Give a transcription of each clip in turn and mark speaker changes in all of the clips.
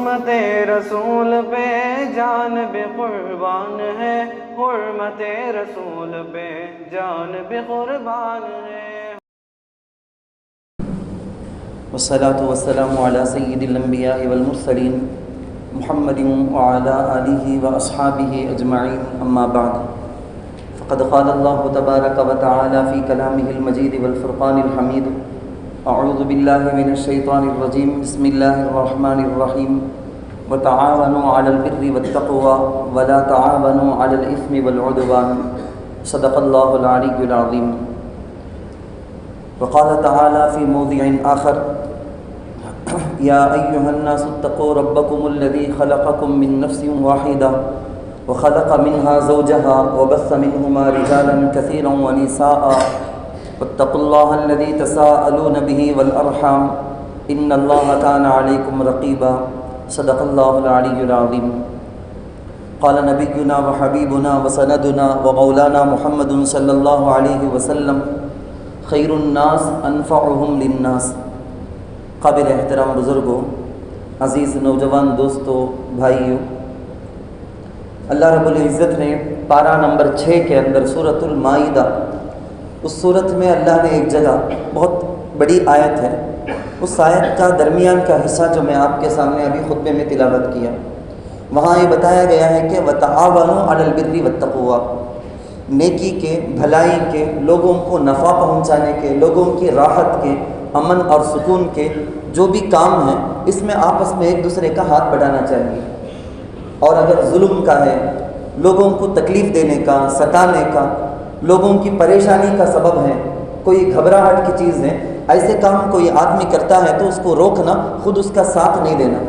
Speaker 1: حرمت رسول پہ جان بھی قربان ہے، حرمت رسول پہ جان بھی قربان ہے۔
Speaker 2: والصلاة والسلام على سید الانبیاء والمرسلین محمد وعلى آلہ واصحابہ اجمعین، اما بعد فقد قال اللہ تبارک وتعالی فی کلامہ المجید والفرقان الحمید: اعوذ باللہ من الشیطان الرجیم، بسم اللہ الرحمن الرحیم، وتعاونوا علی البر والتقوى ولا تعاونوا علی الاثم والعدوان، صدق اللہ العلی العظیم۔ وقال تعالی فی موضع آخر: یا ایہا الناس اتقوا ربکم الذی خلقکم من نفس واحدہ وخلق منها زوجها وبث منهما رجالا كثيرا ونساء واتقوا الله الذي تساءلون به والأرحام إن الله كان عليكم رقيبا، صدق الله العلي العظيم۔ قال نبينا وحبيبنا وسندنا ومولانا محمد صلى الله عليه وسلم: خير الناس أنفعهم للناس۔ قابل احترام بزرگوں، عزیز نوجوان دوستوں، بھائیوں، اللہ رب العزت نے پارہ نمبر 6 کے اندر سورۃ المائدہ، اس صورت میں اللہ نے ایک جگہ، بہت بڑی آیت ہے، اس آیت کا درمیان کا حصہ جو میں آپ کے سامنے ابھی خطبے میں تلاوت کیا، وہاں یہ بتایا گیا ہے کہ وَتَعَاوَنُوا عَلَى الْبِرِّ وَالتَّقْوَىٰ، نیکی کے، بھلائی کے، لوگوں کو نفع پہنچانے کے، لوگوں کی راحت کے، امن اور سکون کے جو بھی کام ہیں، اس میں آپس میں ایک دوسرے کا ہاتھ بڑھانا چاہیے۔ اور اگر ظلم کا ہے، لوگوں کو تکلیف دینے کا، ستانے کا، لوگوں کی پریشانی کا سبب ہے، کوئی گھبراہٹ کی چیز ہے، ایسے کام کوئی آدمی کرتا ہے تو اس کو روکنا، خود اس کا ساتھ نہیں دینا۔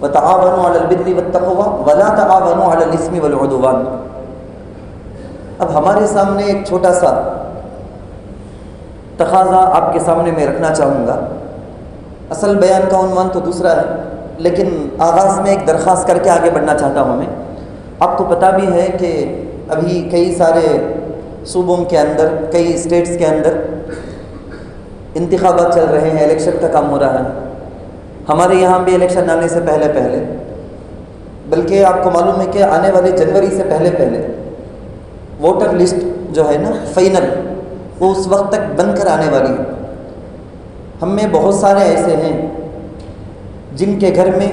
Speaker 2: وَتَعَاوَنُوا عَلَى الْبِرِّ وَالتَّقْوَىٰ وَلَا تَعَاوَنُوا عَلَى الْإِثْمِ وَالْعُدْوَانِ۔ اب ہمارے سامنے ایک چھوٹا سا تقاضا آپ کے سامنے میں رکھنا چاہوں گا۔ اصل بیان کا عنوان تو دوسرا ہے، لیکن آغاز میں ایک درخواست کر کے آگے بڑھنا چاہتا ہوں میں۔ آپ کو پتہ بھی ہے کہ ابھی کئی سارے صوبوں کے اندر، کئی اسٹیٹس کے اندر انتخابات چل رہے ہیں، الیکشن کا کام ہو رہا ہے۔ ہمارے یہاں بھی الیکشن آنے سے پہلے بلکہ آپ کو معلوم ہے کہ آنے والے جنوری سے پہلے ووٹر لسٹ جو ہے نا فائنل، وہ اس وقت تک بن کر آنے والی ہے۔ ہم میں بہت سارے ایسے ہیں جن کے گھر میں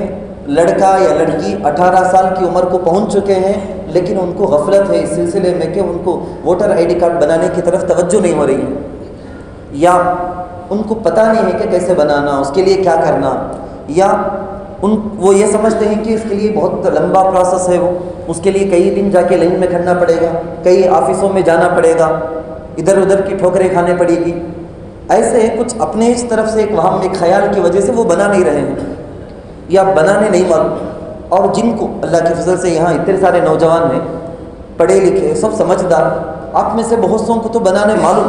Speaker 2: لڑکا یا لڑکی 18 سال کی عمر کو پہنچ چکے ہیں، لیکن ان کو غفلت ہے اس سلسلے میں کہ ان کو ووٹر آئی ڈی کارڈ بنانے کی طرف توجہ نہیں ہو رہی ہے، یا ان کو پتہ نہیں ہے کہ کیسے بنانا، اس کے لیے کیا کرنا، یا وہ یہ سمجھتے ہیں کہ اس کے لیے بہت لمبا پروسیس ہے، وہ اس کے لیے کئی دن جا کے لائن میں کھڑنا پڑے گا، کئی آفسوں میں جانا پڑے گا، ادھر ادھر کی ٹھوکریں کھانے پڑے گی۔ ایسے کچھ اپنے اس طرف سے ایک وہم ایک خیال کی وجہ سے وہ بنا نہیں رہے ہیں یا بنانے نہیں معلوم۔ اور جن کو اللہ کے فضل سے یہاں اتنے سارے نوجوان ہیں، پڑھے لکھے، سب سمجھدار، آپ میں سے بہت سوں کو تو بنانے معلوم،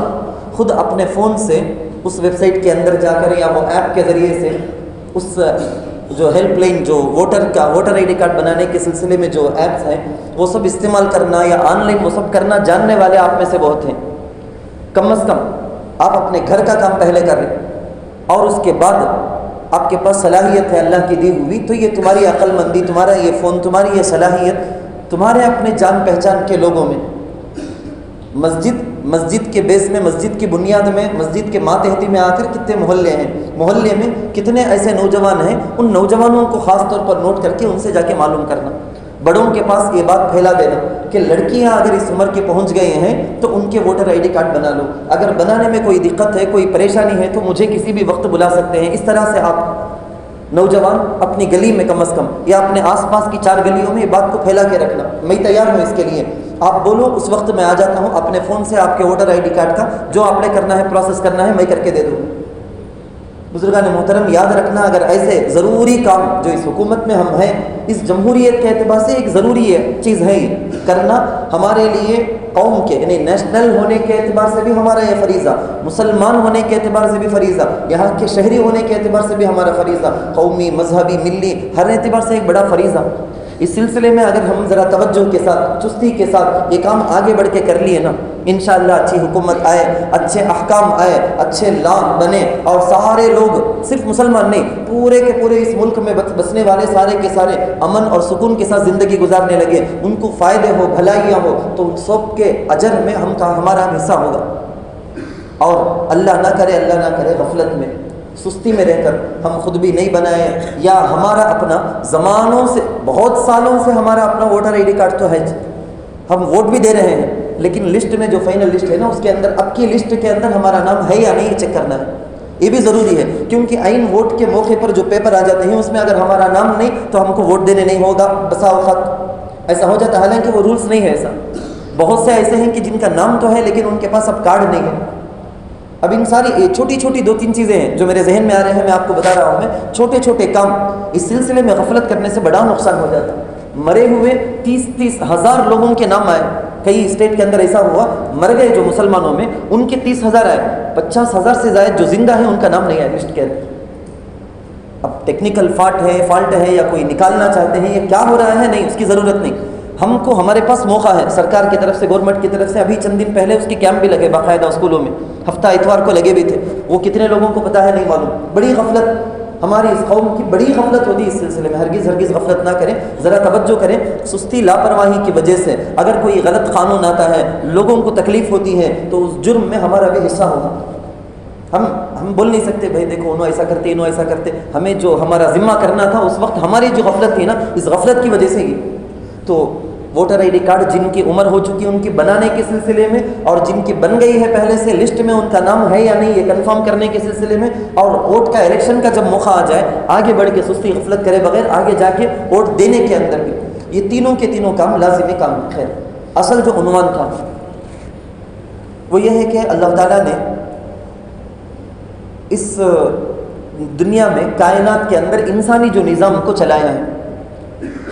Speaker 2: خود اپنے فون سے اس ویب سائٹ کے اندر جا کر یا وہ ایپ کے ذریعے سے اس جو ہیلپ لائن جو ووٹر آئی ڈی کارڈ بنانے کے سلسلے میں جو ایپس ہیں وہ سب استعمال کرنا یا آن لائن وہ سب کرنا جاننے والے آپ میں سے بہت ہیں۔ کم از کم آپ اپنے گھر کا کام پہلے کریں، اور اس کے بعد آپ کے پاس صلاحیت ہے اللہ کی دی ہوئی، تو یہ تمہاری عقل مندی، تمہارا یہ فون، تمہاری یہ صلاحیت، تمہارے اپنے جان پہچان کے لوگوں میں، مسجد کے بیس میں، مسجد کی بنیاد میں، مسجد کے ماتحتی میں آ کر کتنے محلے ہیں، محلے میں کتنے ایسے نوجوان ہیں، ان نوجوانوں کو خاص طور پر نوٹ کر کے ان سے جا کے معلوم کرنا، بڑوں کے پاس یہ بات پھیلا دینا کہ لڑکیاں اگر اس عمر کے پہنچ گئے ہیں تو ان کے ووٹر آئی ڈی کارڈ بنا لو، اگر بنانے میں کوئی دقت ہے، کوئی پریشانی ہے تو مجھے کسی بھی وقت بلا سکتے ہیں۔ اس طرح سے آپ نوجوان اپنی گلی میں کم از کم یا اپنے آس پاس کی 4 گلیوں میں یہ بات کو پھیلا کے رکھنا، میں تیار ہوں اس کے لیے، آپ بولو اس وقت میں آ جاتا ہوں، اپنے فون سے آپ کے ووٹر آئی ڈی کارڈ کا جو آپ نے کرنا ہے، پروسیس کرنا ہے، میں کر کے دے دوں۔ بزرگان محترم، یاد رکھنا، اگر ایسے ضروری کام جو اس حکومت میں ہم ہیں، اس جمہوریت کے اعتبار سے ایک ضروری چیز ہے یہ کرنا، ہمارے لیے قوم کے یعنی نیشنل ہونے کے اعتبار سے بھی ہمارا یہ فریضہ، مسلمان ہونے کے اعتبار سے بھی فریضہ، یہاں کے شہری ہونے کے اعتبار سے بھی ہمارا فریضہ، قومی، مذہبی، ملی، ہر اعتبار سے ایک بڑا فریضہ اس سلسلے میں اگر ہم ذرا توجہ کے ساتھ چستی کے ساتھ یہ کام آگے بڑھ کے کر لیے نا، انشاءاللہ اچھی حکومت آئے، اچھے احکام آئے، اچھے لا بنے، اور سارے لوگ صرف مسلمان نہیں پورے کے پورے اس ملک میں بسنے والے سارے کے سارے امن اور سکون کے ساتھ زندگی گزارنے لگے، ان کو فائدے ہو، بھلائیاں ہو، تو ان سب کے اجر میں ہمارا حصہ ہوگا۔ اور اللہ نہ کرے غفلت میں، سستی میں رہ کر ہم خود بھی نہیں بنائیں، یا ہمارا اپنا زمانوں سے بہت سالوں سے ہمارا اپنا ووٹر آئی ڈی کارڈ تو ہے، ہم ووٹ بھی دے رہے ہیں، لیکن لسٹ میں جو فائنل لسٹ ہے نا، اس کے اندر اب کی لسٹ کے اندر ہمارا نام ہے یا نہیں یہ چیک کرنا ہے، یہ بھی ضروری ہے، کیونکہ عین ووٹ کے موقع پر جو پیپر آ جاتے ہیں اس میں اگر ہمارا نام نہیں تو ہم کو ووٹ دینے نہیں ہوگا، بسا اوقات ایسا ہو جاتا ہے، حالانکہ وہ رولز نہیں ہے ایسا۔ بہت سے ایسے ہیں کہ جن کا نام تو ہے لیکن ان کے پاس اب کارڈ نہیں ہے۔ اب ان ساری چھوٹی چھوٹی 2-3 چیزیں ہیں جو میرے ذہن میں آ رہے ہیں، میں آپ کو بتا رہا ہوں، میں چھوٹے چھوٹے کام اس سلسلے میں غفلت کرنے سے بڑا نقصان ہو جاتا ہے۔ مرے ہوئے 30 ہزار لوگوں کے نام آئے، کئی اسٹیٹ کے اندر ایسا ہوا، مر گئے جو مسلمانوں میں ان کے 30,000 آئے، 50,000 سے زائد جو زندہ ہیں ان کا نام نہیں آیا لسٹ کے اندر۔ اب ٹیکنیکل فالٹ ہے یا کوئی نکالنا چاہتے ہیں، یہ کیا ہو رہا ہے، نہیں، اس کی ضرورت نہیں۔ ہم کو ہمارے پاس موقع ہے سرکار کی طرف سے، گورنمنٹ کی طرف سے، ابھی چند دن پہلے اس کے کیمپ بھی لگے باقاعدہ اسکولوں میں، ہفتہ اتوار کو لگے بھی تھے، وہ کتنے لوگوں کو پتہ ہے نہیں معلوم۔ بڑی غفلت ہماری اس قوم کی، بڑی غفلت ہوتی ہے اس سلسلے میں، ہرگز غفلت نہ کریں، ذرا توجہ کریں۔ سستی لاپرواہی کی وجہ سے اگر کوئی غلط قانون آتا ہے، لوگوں کو تکلیف ہوتی ہے، تو اس جرم میں ہمارا بھی حصہ ہوگا۔ ہم بول نہیں سکتے بھائی دیکھو انہوں ایسا کرتے انہوں ایسا کرتے، ہمیں جو ہمارا ذمہ کرنا تھا اس وقت ہماری جو غفلت تھی نا، اس غفلت کی وجہ سے ہی تو ووٹر آئی ڈی کارڈ جن کی عمر ہو چکی ان کی بنانے کے سلسلے میں، اور جن کی بن گئی ہے پہلے سے لسٹ میں ان کا نام ہے یا نہیں یہ کنفرم کرنے کے سلسلے میں، اور ووٹ کا الیکشن کا جب موقع آ جائے آگے بڑھ کے سستی غفلت کرے بغیر آگے جا کے ووٹ دینے کے اندر بھی، یہ تینوں کے تینوں کام لازمی کام ہے۔ خیر، اصل جو عنوان تھا وہ یہ ہے کہ اللہ تعالیٰ نے اس دنیا میں کائنات کے اندر انسانی جو نظام کو چلایا ہے،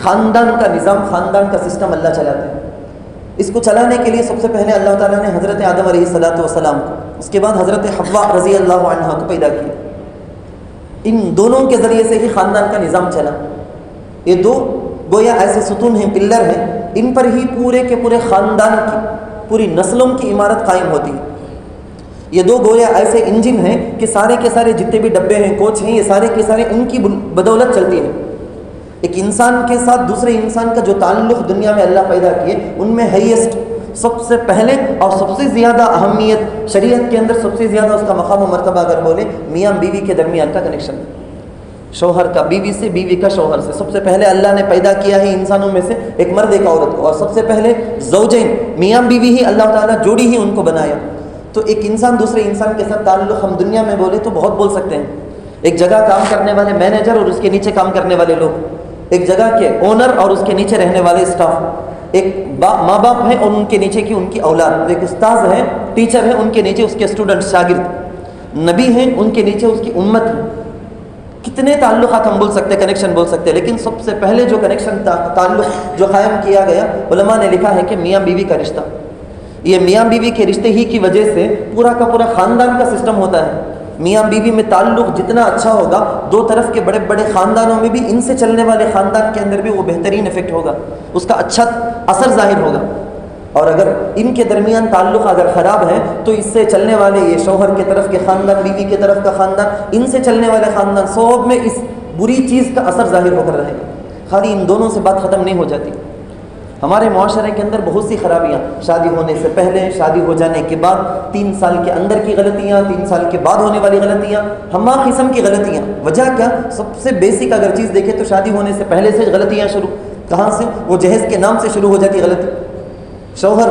Speaker 2: خاندان کا نظام، خاندان کا سسٹم اللہ چلاتا ہے۔ اس کو چلانے کے لیے سب سے پہلے اللہ تعالیٰ نے حضرت آدم علیہ السلام کو، اس کے بعد حضرت حوا رضی اللہ عنہا کو پیدا کیا۔ ان دونوں کے ذریعے سے ہی خاندان کا نظام چلا۔ یہ دو گویا ایسے ستون ہیں، پلر ہیں، ان پر ہی پورے کے پورے خاندان کی، پوری نسلوں کی عمارت قائم ہوتی ہے۔ یہ دو گویا ایسے انجن ہیں کہ سارے کے سارے جتنے بھی ڈبے ہیں، کوچ ہیں، یہ سارے کے سارے ان کی بدولت چلتی ہیں۔ ایک انسان کے ساتھ دوسرے انسان کا جو تعلق دنیا میں اللہ پیدا کیے، ان میں ہائیسٹ، سب سے پہلے اور سب سے زیادہ اہمیت، شریعت کے اندر سب سے زیادہ اس کا مقام و مرتبہ اگر بولے، میاں بیوی کے درمیان کا کنیکشن، شوہر کا بیوی سے، بیوی کا شوہر سے۔ سب سے پہلے اللہ نے پیدا کیا ہے انسانوں میں سے ایک مرد ایک عورت کو، اور سب سے پہلے زوجین، میاں بیوی ہی اللہ تعالیٰ جوڑی ہی ان کو بنایا۔ تو ایک انسان دوسرے انسان کے ساتھ تعلق ہم دنیا میں بولے تو بہت بول سکتے ہیں۔ ایک جگہ کام کرنے والے مینیجر اور اس کے نیچے کام کرنے والے لوگ، ایک جگہ کے اونر اور اس کے نیچے رہنے والے اسٹاف، ایک ماں باپ ہیں اور ان کے نیچے کی ان کی اولاد، ایک استاذ ہیں، ٹیچر ہیں، ان کے نیچے اس کے اسٹوڈنٹ شاگرد، نبی ہیں، ان کے نیچے اس کی امت ہے۔ کتنے تعلقات ہم بول سکتے، کنیکشن بول سکتے، لیکن سب سے پہلے جو کنیکشن تعلق جو قائم کیا گیا، علماء نے لکھا ہے کہ میاں بیوی کا رشتہ۔ یہ میاں بیوی کے رشتے ہی کی وجہ سے پورا کا پورا خاندان کا سسٹم ہوتا ہے۔ میاں بیوی میں تعلق جتنا اچھا ہوگا، دو طرف کے بڑے بڑے خاندانوں میں بھی، ان سے چلنے والے خاندان کے اندر بھی وہ بہترین افیکٹ ہوگا، اس کا اچھا اثر ظاہر ہوگا۔ اور اگر ان کے درمیان تعلق اگر خراب ہے تو اس سے چلنے والے یہ شوہر کے طرف کے خاندان، بیوی کے طرف کا خاندان، ان سے چلنے والے خاندان، سب میں اس بری چیز کا اثر ظاہر ہو کر رہے گا۔ خالی ان دونوں سے بات ختم نہیں ہو جاتی۔ ہمارے معاشرے کے اندر بہت سی خرابیاں، شادی ہونے سے پہلے، شادی ہو جانے کے بعد، 3 سال کے اندر کی غلطیاں، 3 سال کے بعد ہونے والی غلطیاں، ہما قسم کی غلطیاں۔ وجہ کیا؟ سب سے بیسک اگر چیز دیکھیں تو شادی ہونے سے پہلے سے غلطیاں شروع، کہاں سے؟ وہ جہیز کے نام سے شروع ہو جاتی غلطی۔ شوہر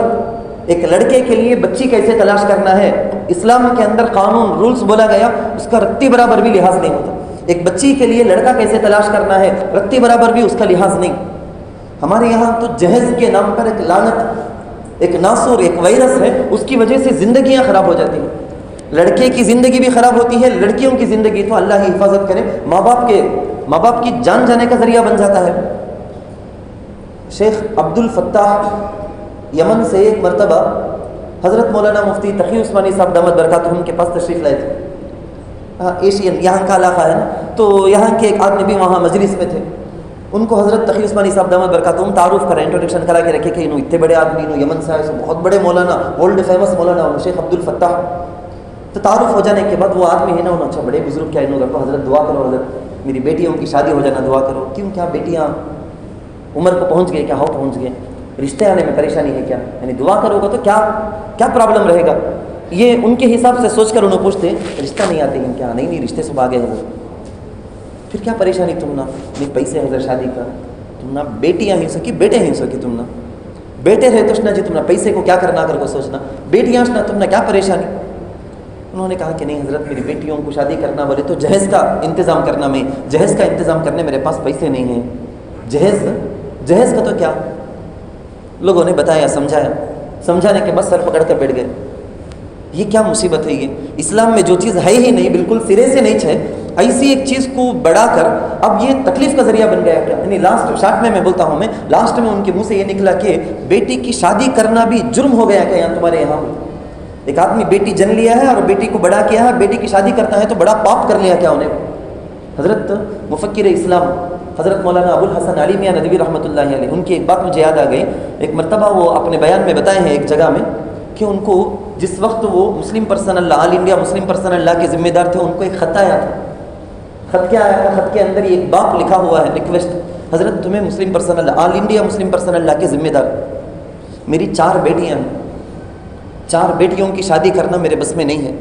Speaker 2: ایک لڑکے کے لیے بچی کیسے تلاش کرنا ہے، اسلام کے اندر قانون رولز بولا گیا، اس کا رتی برابر بھی لحاظ نہیں ہوتا۔ ایک بچی کے لیے لڑکا کیسے تلاش کرنا ہے، رتی برابر بھی اس کا لحاظ نہیں۔ ہمارے یہاں تو جہیز کے نام پر ایک لعنت، ایک ناسور، ایک وائرس ہے، اس کی وجہ سے زندگیاں خراب ہو جاتی ہیں۔ لڑکے کی زندگی بھی خراب ہوتی ہے، لڑکیوں کی زندگی تو اللہ ہی حفاظت کرے، ماں باپ کی جان جانے کا ذریعہ بن جاتا ہے۔ شیخ عبد الفتاح یمن سے ایک مرتبہ حضرت مولانا مفتی تقی عثمانی صاحب دامت برکاتہم کے پاس تشریف لائے تھے۔ ایشین یہاں کا علاقہ ہے نا، تو یہاں کے ایک آدمی بھی وہاں مجلس میں تھے۔ ان کو حضرت تقی عثمانی صاحب دامت برکاتہم تعارف کریں، انٹروڈکشن کرا کے رکھے کہ انہوں اتنے بڑے آدمی، انہوں یمن سے آئے، بہت بڑے مولانا، ورلڈ فیمس مولانا شیخ عبد الفتاح. تو تعارف ہو جانے کے بعد وہ آدمی ہے نا، انہوں اچھا بڑے بزرگ کیا انہوں رکھو، حضرت دعا کرو، حضرت میری بیٹیوں کی شادی ہو جانا دعا کرو. کیوں، کیا بیٹیاں عمر کو پہنچ گئے، کیا ہو پہنچ گئے، رشتے آنے میں پریشانی ہے کیا، یعنی دعا کرو گا تو کیا پرابلم رہے گا. یہ ان کے حساب سے سوچ کر انہوں پوچھتے رشتہ نہیں آتے ہیں کیا، نہیں رشتے سب آگے حضرت. پھر کیا پریشانی، تم نہ پیسے حضرت شادی کا، تم نہ بیٹیاں ہی سکی بیٹے ہی سکی، تم نہ بیٹے رہے تو جی تم نہ پیسے کو کیا کرنا کر کو سوچنا، بیٹیاں نہ تم نہ کیا پریشانی. انہوں نے کہا کہ نہیں حضرت میری بیٹیوں کو شادی کرنا بولے تو جہیز کا انتظام کرنا، میں جہیز کا انتظام کرنے میرے پاس پیسے نہیں ہیں. جہیز کا تو کیا، لوگوں نے بتایا، سمجھانے کے بعد سر پکڑ کر بیٹھ گئے. یہ کیا مصیبت ہے، یہ اسلام میں جو چیز ہے ہی نہیں، بالکل سرے سے نہیں ہے، ایسی ایک چیز کو بڑھا کر اب یہ تکلیف کا ذریعہ بن گیا کیا. یعنی شارٹ میں بولتا ہوں، لاسٹ میں ان کے منہ سے یہ نکلا کہ بیٹی کی شادی کرنا بھی جرم ہو گیا کیا یہاں تمہارے یہاں. ایک آدمی بیٹی جن لیا ہے اور بیٹی کو بڑا کیا ہے، بیٹی کی شادی کرتا ہے تو بڑا پاپ کر لیا کیا انہیں. حضرت مفکر اسلام حضرت مولانا ابو الحسن علی میاں ندوی رحمۃ اللہ علیہ، ان کی ایک بات مجھے یاد آ گئی. ایک مرتبہ وہ اپنے بیان میں بتائے ہیں ایک جگہ میں کہ ان کو جس وقت وہ مسلم پرسنل لا، آل انڈیا مسلم پرسنل لا کے ذمہ دار تھے، ان کو ایک خط آیا تھا. خط کیا آیا تھا، خط کے اندر یہ ایک باپ لکھا ہوا ہے، ریکویسٹ، حضرت تمہیں مسلم پرسنل لا، آل انڈیا مسلم پرسنل لا کے ذمہ دار، میری 4 بیٹیاں ہیں، 4 بیٹیوں کی شادی کرنا میرے بس میں نہیں ہے.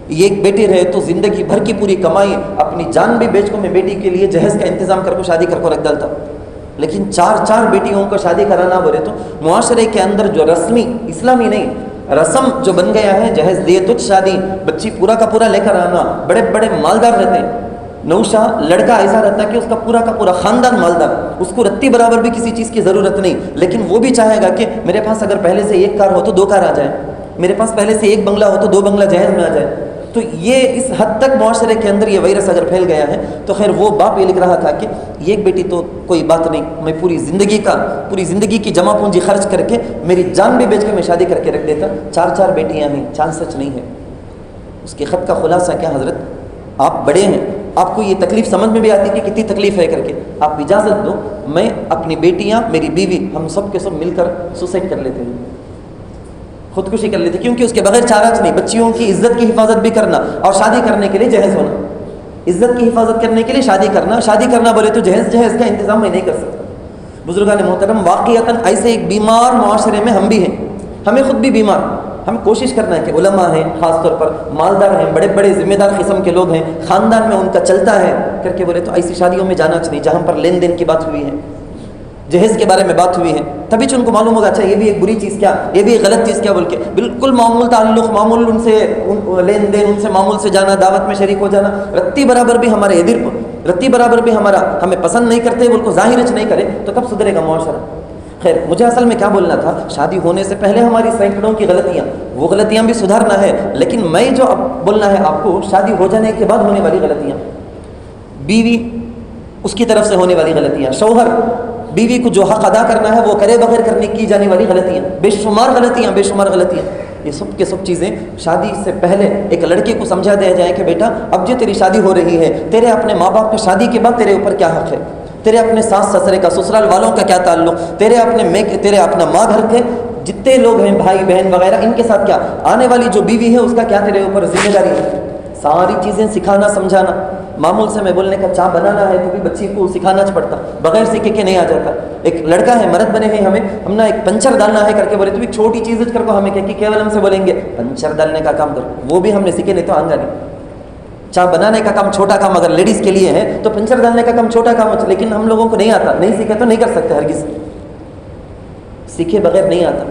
Speaker 2: یہ ایک بیٹی رہے تو زندگی بھر کی پوری کمائی اپنی جان بھی بیچ کو میں بیٹی کے لیے جہیز کا انتظام کر کو شادی کر کو رکھ ڈالتا. لیکن 4 بیٹیوں کو شادی کرانا بولے تو معاشرے کے اندر جو رسمی اسلامی نہیں رسم جو بن گیا ہے، جہیز دیے تجھ شادی، بچی پورا کا پورا لے کر آنا، بڑے بڑے مالدار رہتے ہیں. نوشا لڑکا ایسا رہتا ہے کہ اس کا پورا خاندان مالدار، اس کو رتی برابر بھی کسی چیز کی ضرورت نہیں، لیکن وہ بھی چاہے گا کہ میرے پاس اگر پہلے سے 1 کار ہو تو 2 کار آ جائے، میرے پاس پہلے سے 1 بنگلہ ہو تو 2 بنگلہ جہیز میں آ جائے. تو یہ اس حد تک معاشرے کے اندر یہ وائرس اگر پھیل گیا ہے تو خیر وہ باپ یہ لکھ رہا تھا کہ یہ ایک بیٹی تو کوئی بات نہیں، میں پوری زندگی کی جمع پونجی خرچ کر کے میری جان بھی بیچ کے میں شادی کر کے رکھ دیتا. 4 بیٹیاں ہیں، چاند سچ نہیں ہے. اس کے خط کا خلاصہ کیا، حضرت آپ بڑے ہیں، آپ کو یہ تکلیف سمجھ میں بھی آتی کہ کتنی تکلیف ہے کر کے، آپ اجازت دو میں اپنی بیٹیاں، میری بیوی، ہم سب کے سب مل کر سوسائڈ کر لیتے ہیں، خودکشی کر لیتے، کیونکہ اس کے بغیر چارہ نہیں. بچیوں کی عزت کی حفاظت بھی کرنا اور شادی کرنے کے لیے جہیز ہونا، عزت کی حفاظت کرنے کے لیے شادی کرنا بولے تو جہیز کا انتظام میں نہیں کر سکتا. بزرگان محترم، واقعتاً ایسے ایک بیمار معاشرے میں ہم بھی ہیں، ہمیں خود بھی بیمار. ہم کوشش کرنا ہے کہ علماء ہیں، خاص طور پر مالدار ہیں، بڑے بڑے ذمہ دار قسم کے لوگ ہیں، خاندان میں ان کا چلتا ہے کر کے بولے تو ایسی شادیوں میں جانا چاہیے جہاں پر لین دین کی بات ہوئی ہے، جہیز کے بارے میں بات ہوئی ہے. تبھی ان کو معلوم ہوگا اچھا یہ بھی ایک بری چیز کیا، یہ بھی ایک غلط چیز کیا بول کے. بالکل معمول تعلق، معمول ان سے لین دین، ان سے معمول سے جانا، دعوت میں شریک ہو جانا، رتی برابر بھی ہمارے رتی برابر بھی ہمیں پسند نہیں کرتے، بول کو ظاہر نہیں کرے تو کب سدھرے گا معاشرہ. خیر مجھے اصل میں کیا بولنا تھا، شادی ہونے سے پہلے ہماری سینکڑوں کی غلطیاں، وہ غلطیاں بھی سدھارنا ہے. لیکن میں جو اب بولنا ہے آپ کو، شادی ہو جانے کے بعد ہونے والی غلطیاں، بیوی اس کی طرف سے ہونے والی غلطیاں، شوہر بیوی کو جو حق ادا کرنا ہے وہ کرے بغیر کرنے کی جانے والی غلطیاں، بے شمار غلطیاں. یہ سب کے سب چیزیں شادی سے پہلے ایک لڑکے کو سمجھا دیا جائے کہ بیٹا اب جو تیری شادی ہو رہی ہے، تیرے اپنے ماں باپ کی شادی کے بعد تیرے اوپر کیا حق ہے، تیرے اپنے ساس سسرے کا، سسرال والوں کا کیا تعلق، تیرے اپنا ماں گھر کے جتنے لوگ ہیں، بھائی بہن وغیرہ، ان کے ساتھ کیا، آنے والی جو بیوی ہے اس کا کیا تیرے اوپر ذمہ داری ہے. ساری چیزیں سکھانا سمجھانا. معمول سے میں بولنے کا چاہ بنانا ہے تو بھی بچی کو سکھانا پڑتا، بغیر سیکھے کے نہیں آ جاتا. ایک لڑکا ہے، مرد بنے ہیں ہم نا ایک پنچر ڈالنا ہے کر کے بولے تو بھی چھوٹی چیز کر کو ہمیں کہ کیول ہم سے بولیں گے پنچر ڈالنے کا کام کرو، وہ بھی ہم نے سیکھے نہیں تو آنگا نہیں. چاہ بنانے کا کام چھوٹا کام اگر لیڈیز کے لیے ہے تو پنچر ڈالنے کا کام چھوٹا کام ہے، لیکن ہم لوگوں کو نہیں آتا، نہیں سیکھے تو نہیں کر سکتے، ہرگز سیکھے بغیر نہیں آتا.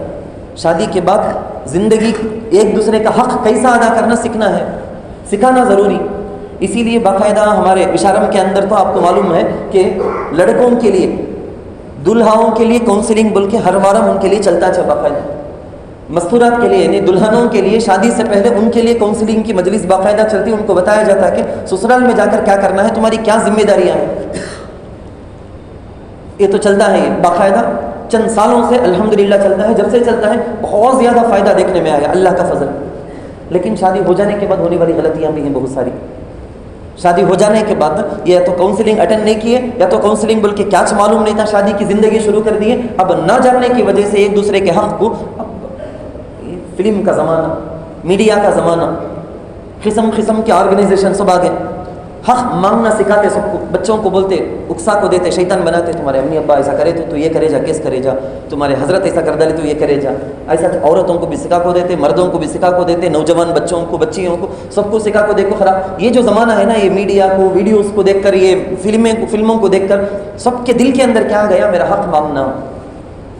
Speaker 2: شادی کے بعد زندگی ایک دوسرے کا حق کیسا ادا کرنا سیکھنا ہے، سکھانا ضروری. اسی لیے باقاعدہ ہمارے اشارم کے اندر تو آپ کو معلوم ہے کہ لڑکوں کے لیے، دلہاؤں کے لیے کاؤنسلنگ بول کے ہر وارم ان کے لیے چلتا ہے باقاعدہ. مستورات کے لیے یعنی دلہنوں کے لیے شادی سے پہلے ان کے لیے کاؤنسلنگ کی مجلس باقاعدہ چلتی، ان کو بتایا جاتا ہے کہ سسرال میں جا کر کیا کرنا ہے، تمہاری کیا ذمہ داریاں ہیں. یہ تو چلتا ہے، یہ باقاعدہ چند سالوں سے الحمدللہ چلتا ہے. جب سے چلتا ہے بہت زیادہ فائدہ دیکھنے میں آیا، اللہ کا فضل. لیکن شادی ہو جانے کے بعد ہونے والی غلطیاں بھی ہیں بہت ساری. شادی ہو جانے کے بعد یا تو کاؤنسلنگ اٹینڈ نہیں کیے یا تو کاؤنسلنگ بلکہ کیا معلوم نہیں تھا، شادی کی زندگی شروع کر دیے. اب نہ جاننے کی وجہ سے ایک دوسرے کے حق کو، فلم کا زمانہ، میڈیا کا زمانہ، قسم قسم کے آرگنائزیشن سب آگے، حق مانگنا سکھاتے سب کو. بچوں کو بولتے، اکسا کو دیتے، شیطان بناتے، تمہارے امی ابا ایسا کرے تو یہ کرے جا، کیس کرے جا، تمہارے حضرت ایسا کر ڈالے تو یہ کرے جا. ایسا عورتوں کو بھی سکھا کو دیتے، مردوں کو بھی سکھا کو دیتے، نوجوان بچوں کو، بچیوں کو، سب کو سکھا کو دیکھو خراب. یہ جو زمانہ ہے نا، یہ میڈیا کو، ویڈیوز کو دیکھ کر، یہ فلموں کو دیکھ کر سب کے دل کے اندر کیا گیا؟ میرا حق مانگنا،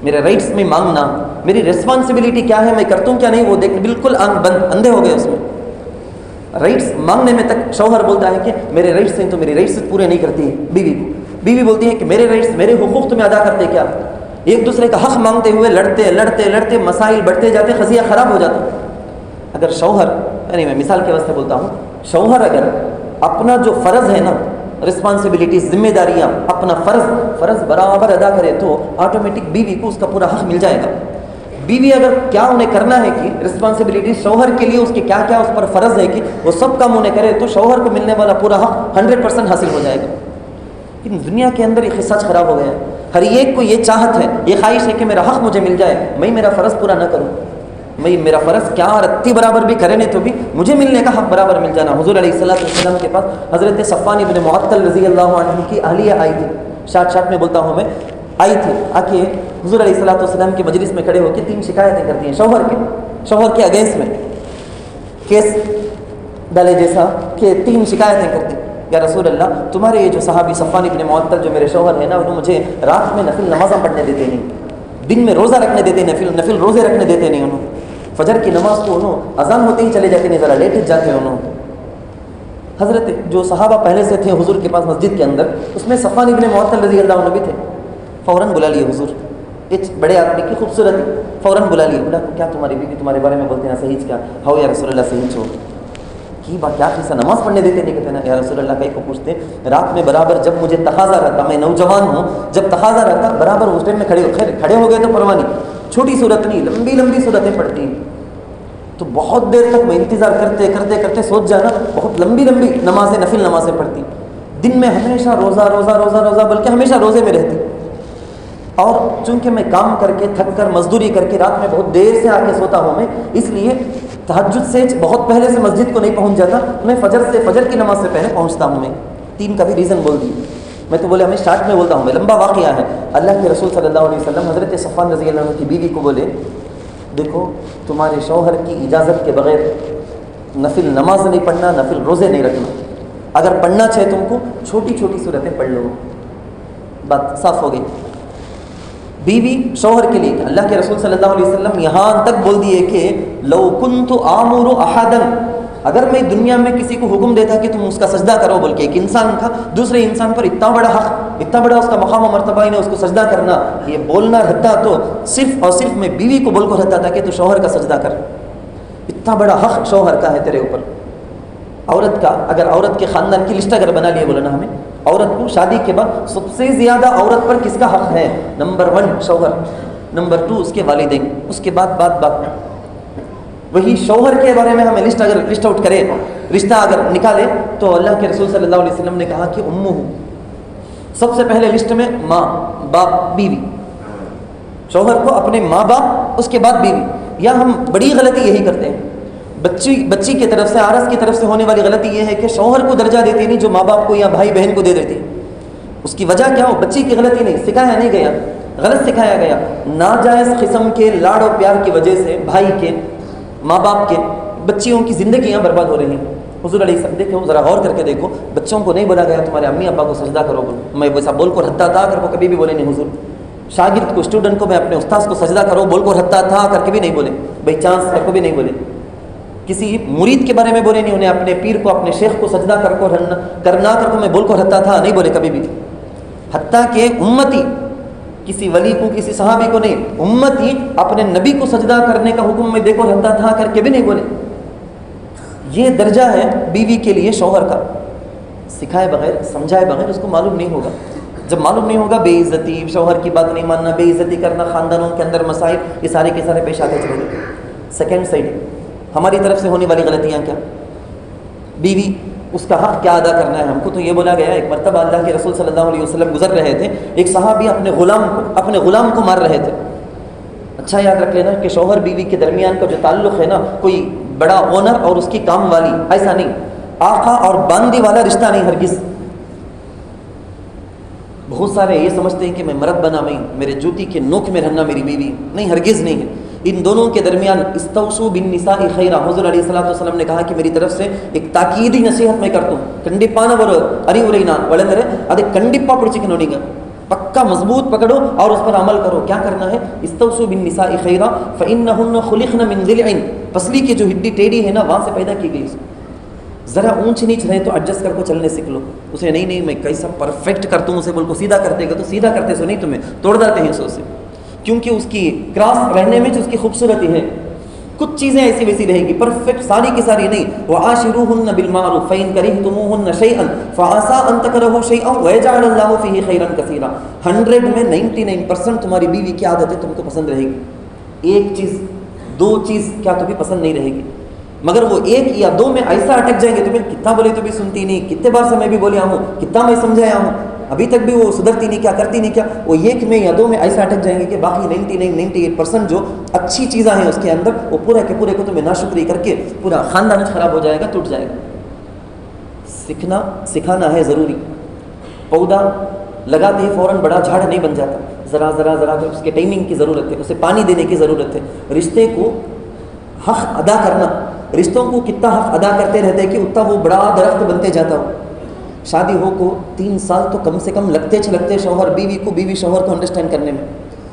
Speaker 2: میرے رائٹس میں مانگنا، میری ریسپانسبلٹی کیا ہے، میں کرتا ہوں کیا نہیں، وہ دیکھ بالکل آنکھ بند، اندھے ہو گئے اس میں. رائٹس مانگنے میں تک شوہر بولتا ہے کہ میرے رائٹس ہیں تو میری رائٹس پورے نہیں کرتی ہے بیوی کو. بیوی بولتی ہے کہ میرے رائٹس، میرے حقوق تمہیں ادا کرتے کیا. ایک دوسرے کا حق مانگتے ہوئے لڑتے مسائل بڑھتے جاتے، قضیہ خراب ہو جاتا. اگر شوہر، یعنی میں مثال کے واسطے بولتا ہوں، شوہر اگر اپنا جو فرض ہے نا، رسپانسبلٹیز، ذمہ داریاں، اپنا فرض برابر ادا کرے تو آٹومیٹک بیوی کو اس کا پورا حق مل جائے گا. بیوی اگر کیا انہیں کرنا ہے کہ رسپانسبلٹی شوہر کے لیے اس کے کیا کیا اس پر فرض ہے کہ وہ سب کام انہیں کرے تو شوہر کو ملنے والا پورا حق 100% حاصل ہو جائے گا. لیکن دنیا کے اندر یہ خصاص خراب ہو گیا ہے. ہر ایک کو یہ چاہت ہے، یہ خواہش ہے کہ میرا حق مجھے مل جائے، میں میرا فرض پورا نہ کروں، میں میرا فرض کیا رتی برابر بھی کرے نہیں تو بھی مجھے ملنے کا حق برابر مل جانا. حضور علیہ السلام کے پاس حضرت صفوان ابن معطل رضی اللہ عنہ کی اہلیہ آئی تھی. شارٹ میں بولتا ہوں، میں آئی تھی، آ کے حضور علیہ السلام کی مجلس میں کھڑے ہو کے 3 شکایتیں کرتی ہیں شوہر کے اگینسٹ میں، کیس ڈالے جیسا کہ 3 شکایتیں کرتی. یا رسول اللہ، تمہارے یہ جو صحابی صفوان ابن معطل جو میرے شوہر ہیں نا، انہوں مجھے رات میں نفل نمازاں پڑھنے دیتے نہیں، دن میں روزہ رکھنے دیتے، نفل روزے رکھنے دیتے نہیں. انہوں فجر کی نماز کو انہوں اذان ہوتے ہی چلے جاتے نہیں، ذرا لیٹ جاتے ہیں. انہوں حضرت جو صحابہ پہلے سے تھے حضور کے پاس مسجد کے اندر، اس میں صفوان ابن معطل رضی اللہ عنہ بھی تھے. فوراً بلا لیے حضور، ایک بڑے آدمی کی خوبصورتی، فوراً بلا لیے. بولا کیا تمہاری بیوی تمہارے بارے میں بولتے ہیں صحیح کیا؟ ہاؤ یا رسول اللہ صحیح چھو کی بات، کیا قصہ، نماز پڑھنے دیتے نہیں؟ کہتے نا یا رسول اللہ، کئی کو پوچھتے رات میں برابر جب مجھے تقاضا رہتا، میں نوجوان ہوں، جب تقاضا رہتا برابر اس ٹائم میں کھڑے ہو گئے تو پرواہ نہیں، چھوٹی صورت نہیں، لمبی صورتیں پڑھتی ہیں تو بہت دیر تک میں انتظار کرتے سوچ جانا، بہت لمبی نمازیں، نفل نمازیں پڑھتی. دن میں ہمیشہ روزہ بلکہ ہمیشہ روزے میں رہتی. اور چونکہ میں کام کر کے تھک کر مزدوری کر کے رات میں بہت دیر سے آ کے سوتا ہوں میں، اس لیے تہجد سے بہت پہلے سے مسجد کو نہیں پہنچ جاتا، میں فجر کی نماز سے پہلے پہنچتا ہوں. میں 3 کا بھی ریزن بول دی. میں تو بولے، ہمیں اسٹارٹ میں بولتا ہوں، میں لمبا واقعہ ہے. اللہ کے رسول صلی اللہ علیہ وسلم حضرت صفوان رضی اللہ عنہ کی بیوی کو بولے، دیکھو تمہارے شوہر کی اجازت کے بغیر نفل نماز نہیں پڑھنا، نفل روزے نہیں رکھنا. اگر پڑھنا چاہے تم کو چھوٹی صورتیں پڑھ لو. بات صاف ہو گئی. بیوی شوہر کے لیے، اللہ کے رسول صلی اللہ علیہ وسلم یہاں تک بول دیے کہ لو کنت آمر احدا، اگر میں دنیا میں کسی کو حکم دیتا کہ تم اس کا سجدہ کرو بول کے، ایک انسان کا دوسرے انسان پر اتنا بڑا حق، اتنا بڑا اس کا مقام و مرتبہ ہے، اس کو سجدہ کرنا، یہ بولنا رہتا تو صرف اور صرف میں بیوی کو بول کو رہتا تھا کہ تو شوہر کا سجدہ کر. اتنا بڑا حق شوہر کا ہے تیرے اوپر. عورت کا، اگر عورت کے خاندان کی لسٹ اگر بنا لیے بولنا ہمیں، عورت کو شادی کے بعد سب سے زیادہ عورت پر کس کا حق ہے؟ نمبر 1 شوہر، نمبر 2 اس کے والدین، اس کے بعد وہی شوہر کے بارے میں ہمیں لسٹ آؤٹ کرے، رشتہ اگر نکالے تو اللہ کے رسول صلی اللہ علیہ وسلم نے کہا کہ امہ، سب سے پہلے لسٹ میں ماں باپ بیوی. شوہر کو اپنے ماں باپ، اس کے بعد بیوی. یا ہم بڑی غلطی یہی کرتے ہیں، بچی کی طرف سے، عارض کی طرف سے ہونے والی غلطی یہ ہے کہ شوہر کو درجہ دیتی نہیں جو ماں باپ کو یا بھائی بہن کو دے دیتی. اس کی وجہ کیا ہو؟ بچی کی غلطی نہیں، سکھایا نہیں گیا، غلط سکھایا گیا. ناجائز قسم کے لاڑ و پیار کی وجہ سے بھائی کے، ماں باپ کے، بچیوں کی زندگیاں برباد ہو رہی ہیں. حضور علیہ السلام، دیکھو ذرا غور کر کے دیکھو، بچوں کو نہیں بولا گیا تمہارے امی ابا کو سجدہ کرو بولو. میں ویسا بول کو رہتا تھا کر کو کبھی بھی بولے نہیں حضور. شاگرد کو، اسٹوڈنٹ کو، میں اپنے استاذ کو سجدہ کرو بول کو رہتا تھا کر کے بھی نہیں بولے، بائی چانس کر کو بھی نہیں بولے. کسی مرید کے بارے میں بولے نہیں، انہیں اپنے پیر کو، اپنے شیخ کو سجدہ کرنا کر کو میں بول کو رہتا تھا نہیں بولے کبھی بھی. حتیٰ کہ امتی، کسی ولی کو، کسی صحابی کو نہیں، امتی اپنے نبی کو سجدہ کرنے کا حکم میں دیکھو رہتا تھا کر کے بھی نہیں بولے. یہ درجہ ہے بیوی کے لیے شوہر کا. سکھائے بغیر، سمجھائے بغیر اس کو معلوم نہیں ہوگا. جب معلوم نہیں ہوگا، بے عزتی، شوہر کی بات نہیں ماننا، بے عزتی کرنا، خاندانوں کے اندر مسائل، یہ سارے کے سارے پیش آتے چلے گئے. سیکنڈ سائڈ، ہماری طرف سے ہونے والی غلطیاں کیا؟ بیوی اس کا حق کیا ادا کرنا ہے ہم کو. تو یہ بولا گیا ایک مرتبہ اللہ کے رسول صلی اللہ علیہ وسلم گزر رہے تھے, ایک صحابی اپنے غلام کو مار رہے تھے. اچھا یاد رکھ لینا کہ شوہر بیوی کے درمیان کا جو تعلق ہے نا, کوئی بڑا اونر اور اس کی کام والی, ایسا نہیں. آقا اور باندی والا رشتہ نہیں ہرگز. بہت سارے یہ سمجھتے ہیں کہ میں مرد بنا, میں میرے جوتی کے نوک میں رہنا میری بیوی, نہیں, ہرگز نہیں ہے. ان دونوں کے درمیان استوصوا بالنساء خیرا, حضور علیہ الصلوۃ والسلام نے کہا کہ میری طرف سے ایک تاکیدی نصیحت میں کرتا ہوں. کنڈپانا بولو اریورینا ولندرے ادے کنڈپا پڑچی نوڈیگا, پکا مضبوط پکڑو اور اس پر عمل کرو. کیا کرنا ہے؟ استوصوا بالنساء خیرا فانهن خلقن من ضلع, پسلی کی جو ہڈی ٹیڑھی ہے نا وہاں سے پیدا کی گئی. ذرا اونچ نیچ رہے تو ایڈجسٹ کر کو چلنے سیکھ لو. اسے نہیں میں کیسا پرفیکٹ کرتا ہوں, اسے بول کو سیدھا کرتے گا تو سیدھا کرتے سو نہیں, تمہیں توڑ دیتے ہیں سو سے, کیونکہ اس کی کراس رہنے میں جو اس کی خوبصورتی ہے, کچھ چیزیں ایسی ویسی رہے گی, پرفیکٹ ساری کی ساری نہیں. وعاشروهن بالمعروف فإن كرهتموهن شيئا فعسى أن تكرهوا شيئا ويجعل الله فيه خيرا كثيرا. 100 میں 99% تمہاری بیوی کی عادتیں تم کو پسند رہے گی. ایک چیز دو چیز کیا تمہیں پسند نہیں رہے گی, مگر وہ ایک یا دو میں ایسا اٹک جائیں گے, تمہیں کتنا بولے تو بھی سنتی نہیں, کتنے بار سے میں بھی بولیا ہوں, کتنا میں سمجھایا ہوں, ابھی تک بھی وہ سدھرتی نہیں, کیا کرتی نہیں, کیا وہ ایک میں یا دو میں ایسا اٹک جائیں گے کہ باقی 99-98% جو اچھی چیزیں ہیں اس کے اندر وہ پورے کے پورے کو تمہیں ناشکری کر کے پورا خاندان خراب ہو جائے گا, ٹوٹ جائے گا. سکھانا ہے ضروری. پودا لگاتے ہی فوراً بڑا جھاڑ نہیں بن جاتا, ذرا ذرا ذرا اس کے ٹائمنگ کی ضرورت ہے, اسے پانی دینے کی ضرورت ہے. رشتے کو حق ادا کرنا, رشتوں کو کتنا حق ادا کرتے رہتے کہ اتنا وہ بڑا درخت بنتے جاتا ہو. شادی ہو کو 3 سال تو کم سے کم لگتے شوہر بیوی کو, بیوی شوہر کو انڈرسٹینڈ کرنے میں,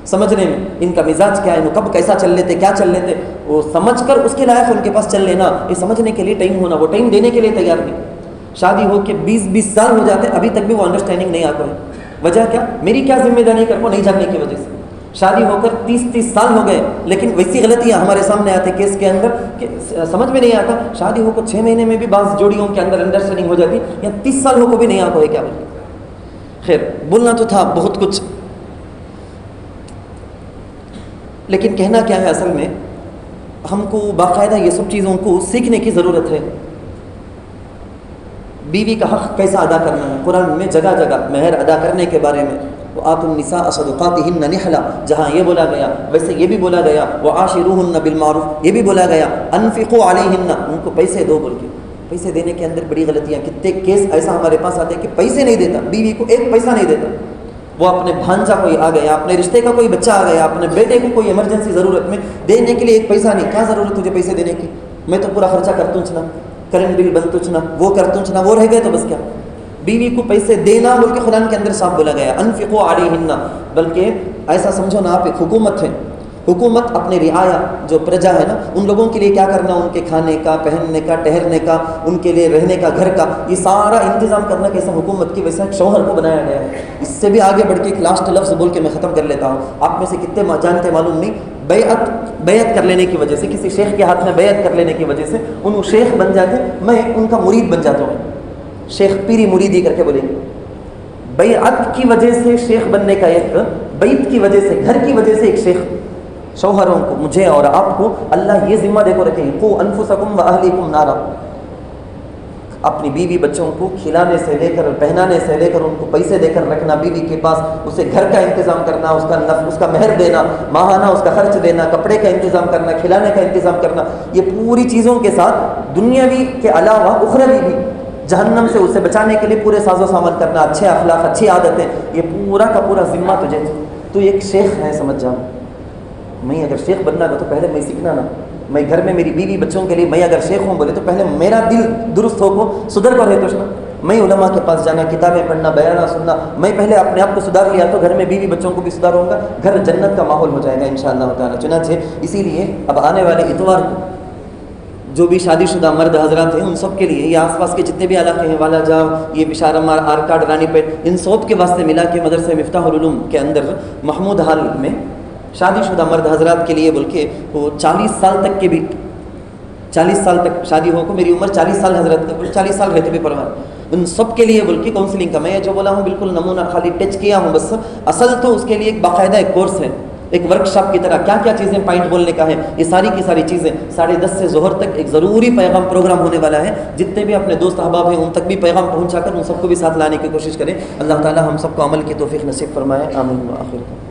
Speaker 2: سمجھنے میں, ان کا مزاج کیا ہے, وہ کب کیسا چل لیتے, کیا چل لیتے, وہ سمجھ کر اس کے لائق ان کے پاس چل لینا. یہ سمجھنے کے لیے ٹائم ہونا, وہ ٹائم دینے کے لیے تیار نہیں. شادی ہو کے 20 سال ہو جاتے, ابھی تک بھی وہ انڈرسٹینڈنگ نہیں آتا ہے. وجہ کیا؟ میری کیا ذمہ داری کر کو نہیں جاننے کی وجہ سے. شادی ہو کر 30 سال ہو گئے, لیکن ویسی غلطیاں ہمارے سامنے آتے کیس کے اندر کہ سمجھ میں نہیں آتا. شادی ہو کر 6 مہینے میں بھی بعض جوڑیوں کے اندر انڈرسٹینڈنگ ہو جاتی, یا 30 سال ہو کو بھی نہیں آتا ہے. کیا بولے, خیر بولنا تو تھا بہت کچھ, لیکن کہنا کیا ہے, اصل میں ہم کو باقاعدہ یہ سب چیزوں کو سیکھنے کی ضرورت ہے. بیوی کا حق کیسا ادا کرنا ہے, قرآن میں جگہ جگہ مہر ادا کرنے کے بارے میں وآتوا النساء صدقاتهن نحلا, جہاں یہ بولا گیا ویسے یہ بھی بولا گیا وعاشروهن بالمعروف, یہ بھی بولا گیا انفقوا علیہن, ان کو پیسے دو بول کے. پیسے دینے کے اندر بڑی غلطیاں, کتنے کیس ایسا ہمارے پاس آتے ہیں کہ پیسے نہیں دیتا, بیوی کو 1 پیسہ نہیں دیتا. وہ اپنے بھانجا کوئی آ گیا, اپنے رشتے کا کوئی بچہ آ گیا, اپنے بیٹے کو کوئی ایمرجنسی ضرورت میں دینے کے لیے 1 پیسہ نہیں. کیا ضرورت تجھے پیسے دینے کی, میں تو پورا خرچہ کرتوں چنا, کرنٹ بل بنتوں چنا, وہ کرتوں چنا, وہ رہ گئے تو بس کیا. بیوی کو پیسے دینا بول کے قرآن کے اندر صاف بولا گیا انفقوا علیہن, بلکہ ایسا سمجھو نا آپ ایک حکومت ہے, حکومت اپنے رعایا جو پرجا ہے نا, ان لوگوں کے لیے کیا کرنا, ان کے کھانے کا, پہننے کا, ٹہرنے کا, ان کے لیے رہنے کا, گھر کا, یہ سارا انتظام کرنا کیسا حکومت کی ویسا شوہر کو بنایا گیا ہے. اس سے بھی آگے بڑھ کے ایک لاسٹ لفظ بول کے میں ختم کر لیتا ہوں. آپ میں سے کتنے جانتے معلوم نہیں, بیعت کر لینے کی وجہ سے, کسی شیخ کے ہاتھ میں بیعت کر لینے کی وجہ سے ان شیخ بن جاتے, میں ان کا مرید بن جاتا ہوں. شیخ پیری مریدی کر کے بولیں گے. بیعت کی وجہ سے شیخ بننے کا ایک, بیت کی وجہ سے, گھر کی وجہ سے ایک شیخ. شوہروں کو, مجھے اور آپ کو اللہ یہ ذمہ دے کو رکھے, قو انفسکم واہلیکم نارا, اپنی بیوی بچوں کو کھلانے سے لے کر, پہنانے سے لے کر, ان کو پیسے دے کر رکھنا بیوی کے پاس, اسے گھر کا انتظام کرنا, اس کا مہر دینا, ماہانہ اس کا خرچ دینا, کپڑے کا انتظام کرنا, کھلانے کا انتظام کرنا, یہ پوری چیزوں کے ساتھ دنیاوی کے علاوہ اخروی بھی جہنم سے اسے بچانے کے لیے پورے ساز و سامان کرنا, اچھے اخلاق, اچھی عادتیں, یہ پورا کا پورا ذمہ تجھے. تو ایک شیخ ہے, سمجھ جاؤ. میں اگر شیخ بننا گا تو پہلے میں سیکھنا نا, میں گھر میں میری بیوی بچوں کے لیے میں اگر شیخ ہوں بولے تو پہلے میرا دل درست ہو کو سدھر کو رہے تو میں علماء کے پاس جانا, کتابیں پڑھنا, بیانہ سننا, میں پہلے اپنے آپ کو سدھار لیا تو گھر میں بیوی بچوں کو بھی سدھاروں گا, گھر جنت کا ماحول ہو جائے گا انشاءاللہ تعالیٰ. چنانچہ اسی لیے اب آنے والے اتوار کو جو بھی شادی شدہ مرد حضرات ہیں ان سب کے لیے, یہ آس پاس کے جتنے بھی علاقے ہیں, والا جاؤ, یہ بشارم, آرکاڈ, رانی پیٹ, ان سب کے واسطے ملا کے مدرسہ مفتاح العلوم کے اندر محمود حال میں شادی شدہ مرد حضرات کے لیے بول کے وہ 40 سال تک کے بھی, 40 سال تک شادی ہو کو, میری عمر 40 سال حضرت, 40 سال رہتے بھی پروان, ان سب کے لیے بول کے کاؤنسلنگ کا, میں جو بولا ہوں بالکل نمونہ خالی ٹچ کیا ہوں بس, اصل تو اس کے لیے ایک باقاعدہ ایک کورس ہے. ایک ورکشاپ کی طرح کیا کیا چیزیں پوائنٹ بولنے کا ہے، یہ ساری کی ساری چیزیں 10:30 سے ظہر تک ایک ضروری پیغام پروگرام ہونے والا ہے. جتنے بھی اپنے دوست احباب ہیں ان تک بھی پیغام پہنچا کر ان سب کو بھی ساتھ لانے کی کوشش کریں. اللہ تعالی ہم سب کو عمل کی توفیق نصیب فرمائے. آمین. وآخر